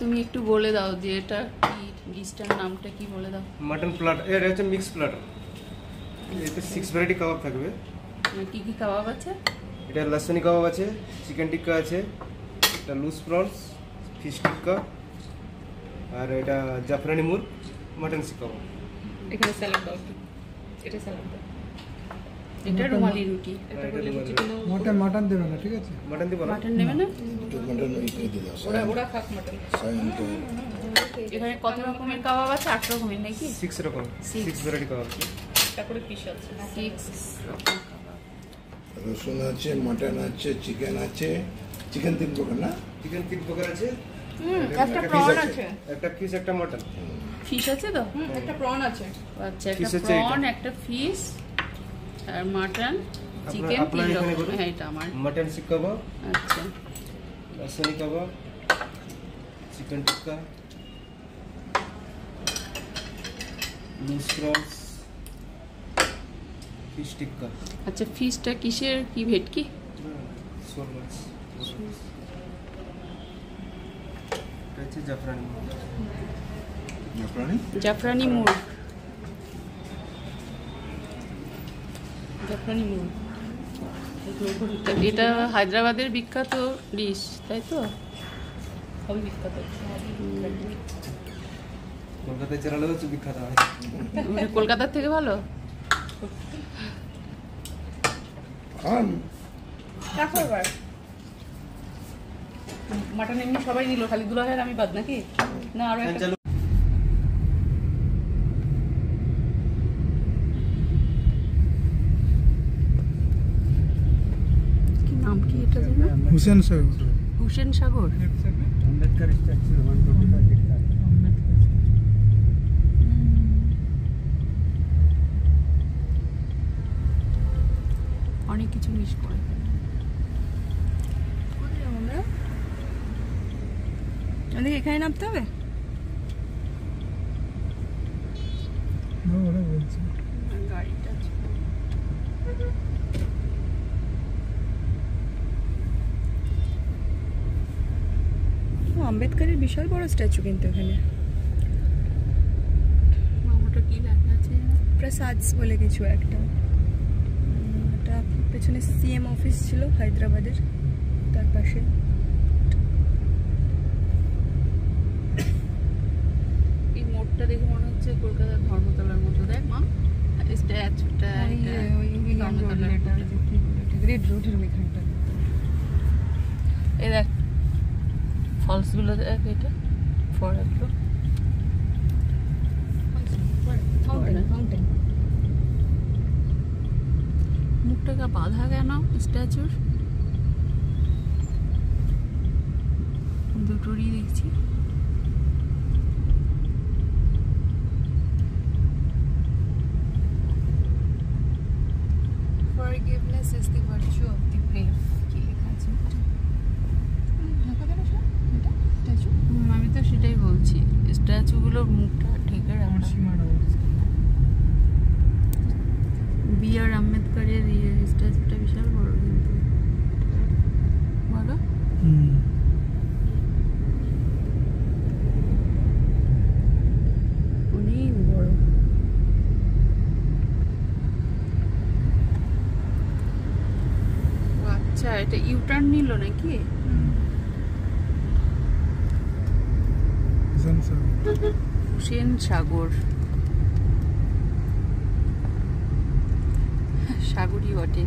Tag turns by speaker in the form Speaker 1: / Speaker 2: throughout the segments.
Speaker 1: তুমি একটু বলে দাও যে এটা কি ডিশটার নামটা কি বলে দাও।
Speaker 2: মাটন প্লাটার, এটা হচ্ছে মিক্স প্লাটার। এতে 6 ভ্যারাইটি কাবাব থাকবে।
Speaker 1: কি কি কাবাব আছে?
Speaker 2: এটা লসুনি কাবাব আছে, চিকেন টিক্কা আছে, এটা লুজ প্রনস, ফিশ টিক্কা, আর এটা জাফরানি মুর্গ, মাটন সি কাবাব।
Speaker 1: এখানে স্যালাড দাও, এটা স্যালাড দাও, এটা রুমালি রুটি, এটা বলে চিকেন।
Speaker 3: মাটন দেবে না, ঠিক আছে?
Speaker 2: মাটন দিব না,
Speaker 1: মাটন নেবে না?
Speaker 4: মাটন ওইটাই দিল।
Speaker 1: ওরা খাক মাটন।
Speaker 4: সায়ন্ত
Speaker 1: এখানে কত রকমের কাবাব আছে? 8 রকমের নাকি?
Speaker 2: 6 রকম, 6 ভ্যারাইটি কাবাব আছে।
Speaker 1: একটা করে পিস আছে, 6 রকম কাবাব।
Speaker 4: রসুন আছে, মাটন আছে, চিকেন আছে। চিকেন 3 প্রকার না?
Speaker 2: চিকেন 3 প্রকার আছে।
Speaker 1: একটা প্রন আছে,
Speaker 2: একটা ফিশ, একটা মাটন।
Speaker 1: ফিশ আছে তো? একটা প্রন আছে। আচ্ছা, একটা প্রন, একটা ফিশ আর মাটন, চিকেন 3 রকম। হ্যাঁ, এটা আমার
Speaker 2: মাটন সি কাবাব,
Speaker 1: আচ্ছা,
Speaker 2: লসুনি কাবাব, চিকেন টিক্কা, লুজ প্রনস, ফিশ টিক্কা।
Speaker 1: আচ্ছা। ফিশটা কিসের, কি ভেটকি?
Speaker 2: শোল মাছ। এটা হচ্ছে জাফরানি মুর্গ।
Speaker 1: জাফরানি মুর্গ, জাফরানি মুর্গ। এটা হায়দ্রাবাদের বিখ্যাত ডিশ, তাই তো? সবই বিখ্যাত।
Speaker 2: কলকাতায় চেরালেও হচ্ছে বিখ্যাত হয়।
Speaker 1: কলকাতার থেকে ভালো? মাটন এমনি সবাই নিল, খালি দুলাহের আমি বাদ নাকি? না আরো একটা কি নাম, কি এটা জানো?
Speaker 3: হুসেন সাগর।
Speaker 1: হুসেন সাগর।
Speaker 3: Ambedkar statue 125 feet.
Speaker 1: অনেক কিছু মিস করে। আমাদের এখানে নামতে হবে?
Speaker 3: ওরা বলছে
Speaker 1: গাড়িটা আম্বেদকরের বিশাল বড় স্ট্যাচু কিন্তু এখানে। ওটা কি লেখা আছে? প্রসাদস বলে কিছু একটা। এটা পেছনে সিএম অফিস ছিল হায়দ্রাবাদের, তার পাশে। এই মোড়টা দেখে মনে হচ্ছে কলকাতার ধর্মতলার মতো। দেখ মা, স্ট্যাচুটা গ্রেট রোডের ওইখানটা। এই দেখ ফলসগুলো, দেখ এটা ফোয়ারাগুলো। মুখটাকে বাঁধা কেন স্ট্যাচুর? দুটোরই দেখছি। Forgiveness is the virtue of the brave. কি লেখা আছে? আমি তো সেটাই বলছি, স্ট্যাচুগুলোর মুখটা ঢেকে রাখা। বি আর আম্বেদকরের স্ট্যাচুটা বিশাল বড় কিন্তু, বলো? অনেক বড়। আচ্ছা, এটা ইউটার্ন নিল নাকি? হুসেন সাগর, সাগরই বটে।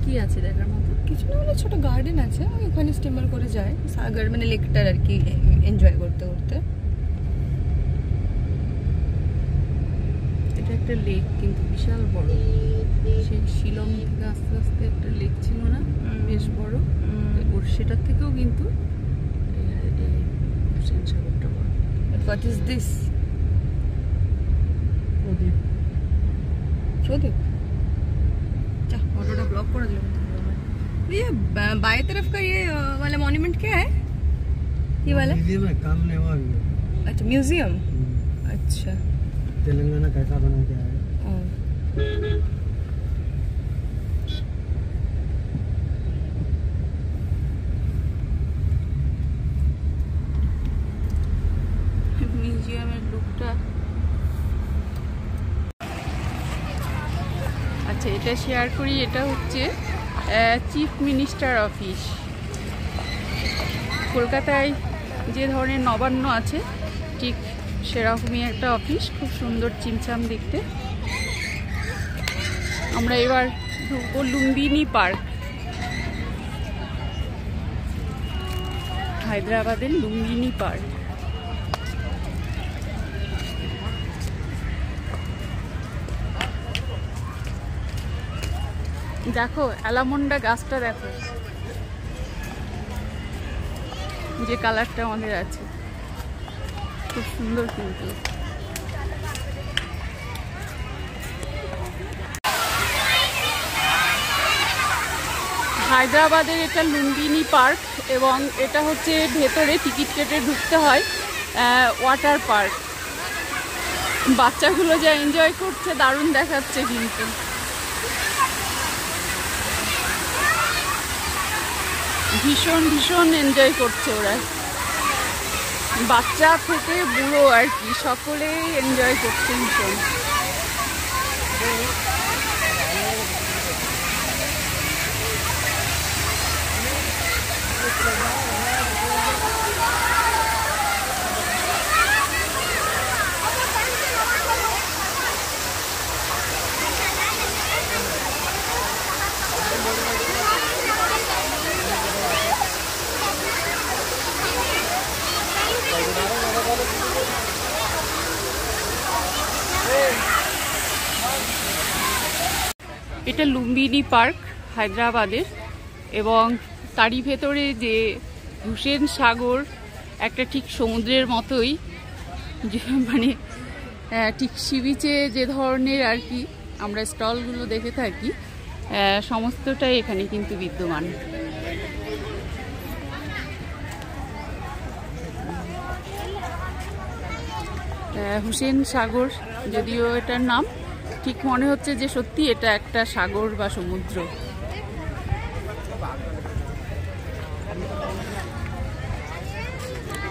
Speaker 1: কি আছে দেখার মতো? কিছু না, হলে ছোট গার্ডেন আছে, ওখানে স্টিমার করে যায় সাগর, মানে লেকটার আর কি এনজয় করতে করতে। এটা একটা
Speaker 5: একটা লেক, কিন্তু বিশাল বড়। সেই শিলং থেকে আস্তে আস্তে একটা লেক ছিল না, বেশ বড়, ওর সেটার থেকেও কিন্তু হুসেন সাগরটা বড়।
Speaker 1: What is this?
Speaker 5: প্রদীপ।
Speaker 1: प्रदीप। चल फोटोटा ब्लॉक कर दिया। ये बाएं तरफ का ये वाला मॉन्यूमेंट क्या है? ये वाला?
Speaker 3: म्यूजियम है, काम नहीं हुआ अभी।
Speaker 1: अच्छा म्यूजियम। अच्छा।
Speaker 3: तेलंगाना कैसा बना क्या है?
Speaker 5: মিউজিয়ামের লুকটা। আচ্ছা, এটা শেয়ার করি। এটা হচ্ছে চিফ মিনিস্টার অফিস। কলকাতায় যে ধরনের নবান্ন আছে ঠিক সেরকমই একটা অফিস, খুব সুন্দর চিমচাম দেখতে। আমরা এবার ঢুকবো লুম্বিনী পার্ক, হায়দ্রাবাদের লুম্বিনী পার্ক। দেখো অ্যালামন্ডা গাছটা, দেখো যে কালারটা আমাদের আছে, খুব সুন্দর। কিন্তু হায়দ্রাবাদের এটা লুম্বিনী পার্ক, এবং এটা হচ্ছে ভেতরে টিকিট কেটে ঢুকতে হয়। Water park. বাচ্চাগুলো যা এনজয় করছে, দারুণ দেখাচ্ছে কিন্তু। ভীষণ ভীষণ এনজয় করছে ওরা, বাচ্চা থেকে বুড়ো আর কি, সকলেই এনজয় করছে ভীষণ। এটা লুম্বিনী পার্ক হায়দ্রাবাদের, এবং তারই ভেতরে যে হুসেন সাগর, একটা ঠিক সমুদ্রের মতোই, যে মানে ঠিক সি বিচে যে ধরনের আর কি আমরা স্টলগুলো দেখে থাকি, সমস্তটাই এখানে কিন্তু বিদ্যমান। হুসেন সাগর যদিও এটার নাম, ঠিক মনে হচ্ছে যে সত্যি এটা একটা সাগর বা সমুদ্র।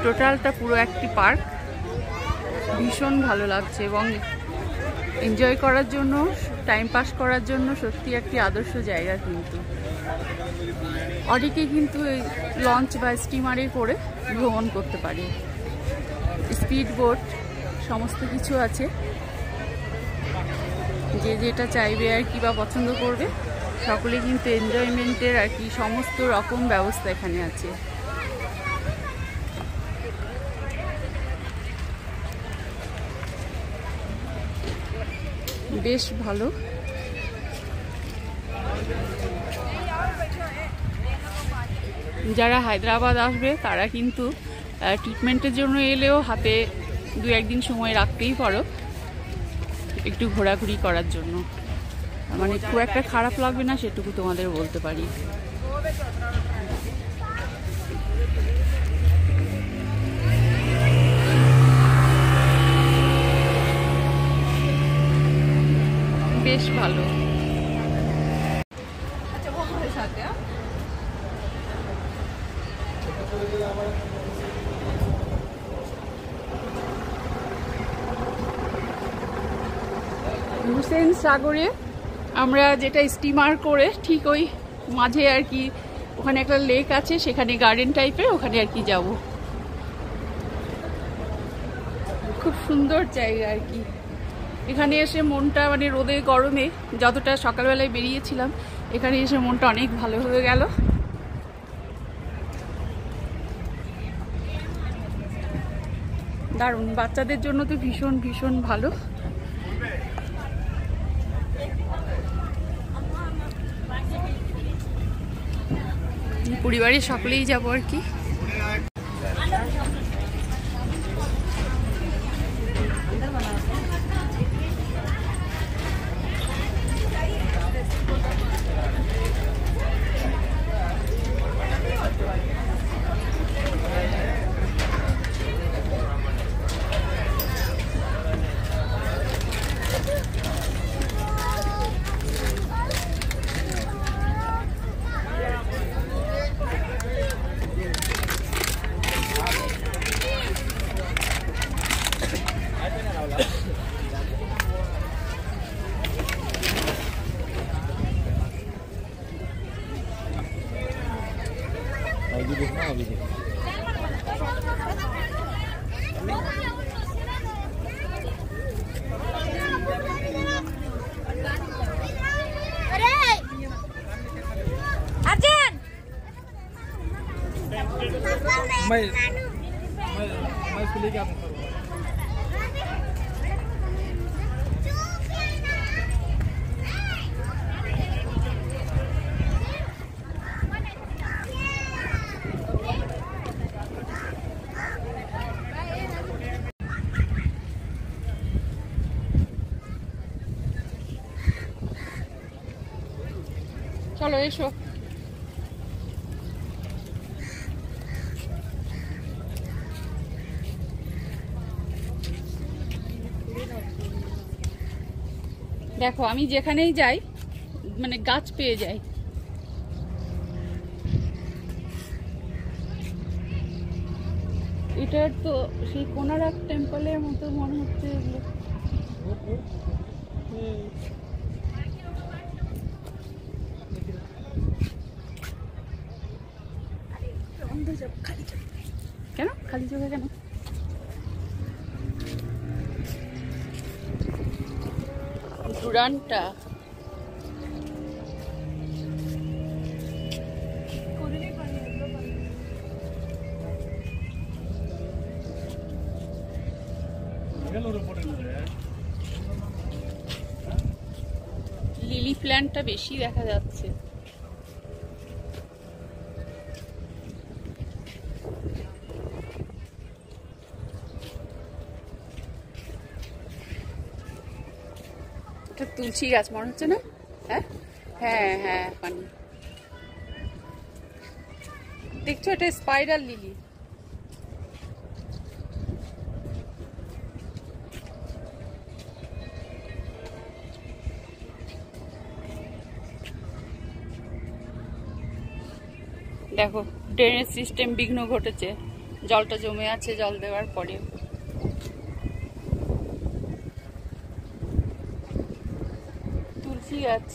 Speaker 5: টোটালটা পুরো একটি পার্ক, ভীষণ ভালো লাগছে, এবং এনজয় করার জন্য, টাইম পাস করার জন্য সত্যি একটি আদর্শ জায়গা। কিন্তু অনেকে কিন্তু এই লঞ্চ বা স্টিমারে করে ভ্রমণ করতে পারে, স্পিড বোট সমস্ত কিছু আছে। যে যেটা চাইবে আর কি বা পছন্দ করবে, সকলে কিন্তু এনজয়মেন্টের আর কি সমস্ত রকম ব্যবস্থা এখানে আছে। বেশ ভালো। যারা হায়দ্রাবাদ আসবে তারা কিন্তু ট্রিটমেন্টের জন্য এলেও হাতে 2-1 দিন সময় রাখতেই পারো একটু ঘোরাঘুরি করার জন্য, মানে খুব একটা খারাপ লাগবে না সেটুকু তোমাদের বলতে পারি। বেশ ভালো। হুসেন সাগরে আমরা যেটা স্টিমার করে ঠিক ওই মাঝে আর কি, ওখানে একটা লেক আছে, সেখানে গার্ডেন টাইপের, ওখানে আর কি যাব। খুব সুন্দর জায়গা আর কি। এখানে এসে মনটা মানে রোদে গরমে যতটা সকালবেলায় বেরিয়েছিলাম, এখানে এসে মনটা অনেক ভালো হয়ে গেল। দারুণ, বাচ্চাদের জন্য তো ভীষণ ভীষণ ভালো। পরিবারের সকলেই যাবো আর কি।
Speaker 3: मैं इसको लेके आता हूँ।
Speaker 5: চলো এসো। দেখো আমি যেখানেই যাই মানে গাছ পেয়ে যাই। এটার তো সেই কোনারক টেম্পলের মতো মনে হচ্ছে এগুলো। কেন খালি চোখে কেন? ডুরান্টা লিলি প্ল্যান্টটা বেশি দেখা যাচ্ছে। এটা তুলসী গাছ মনে হচ্ছে না? হ্যাঁ হ্যাঁ হ্যাঁ পানি দেখছো, এটা স্পাইরাল লিলি। দেখো ড্রেনেজ সিস্টেম বিঘ্ন ঘটেছে, জলটা জমে আছে জল দেওয়ার পরে। তুলসী গাছ।